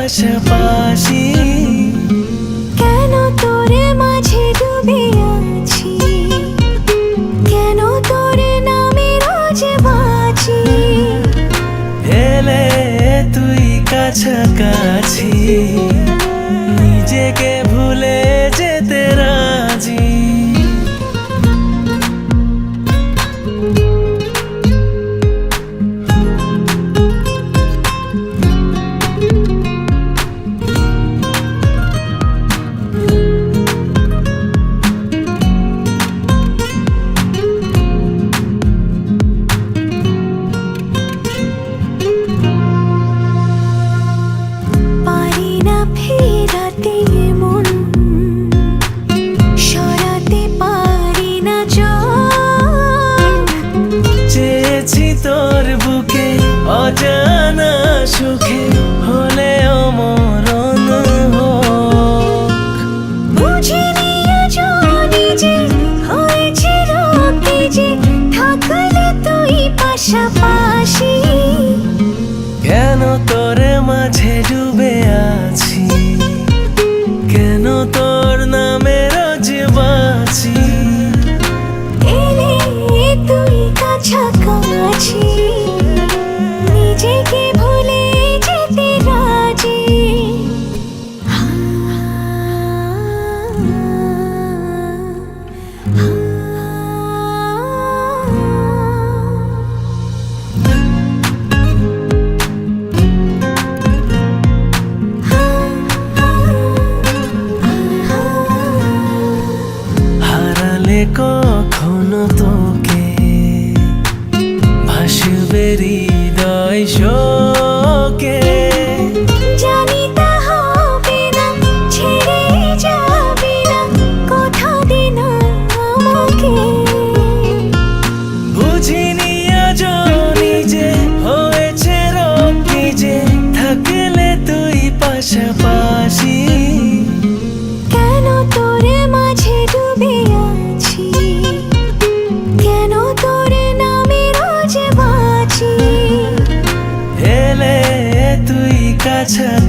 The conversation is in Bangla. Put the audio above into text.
পাশাপাশি। কেন তোরে মাঝে ডুবে আছি, কেন তোরে নামে রোজ বাঁচি। এলে তুই কাছাকাছি, নিজেকে ভুলে যেতে রাজি। পারি না ফেরাতে মন, সরাতে পারি না চোখ। চেয়েছি তোর বুকে অজানা সুখে, হলেও মরণ হোক। বুঝিনি আজও নিজে হয়েছে রোগে যে, থাকলে তুই পাশাপাশি। কেন তোর মাঝে ডুবে আছি, কেন তোর নামে রোজ বাঁচি। এলে তুই কাছাকাছি, নিজেকে ভুলে যেতে রাজি। হারালে কখনো তোকে, ভাসবে হৃদয় শোকে। জানি তা হবে না, ছেড়ে যাবে না, কথা দে না আমাকে। বুঝিনি আজও নিজে হয়েছে রোগ নিজে, থাকলে তুই পাশাপাশি। কেন তোরে মাঝে ডুবে আছি, কেন তোরে নামে রোজ বাঁচি। এলে তুই কাছাকাছি।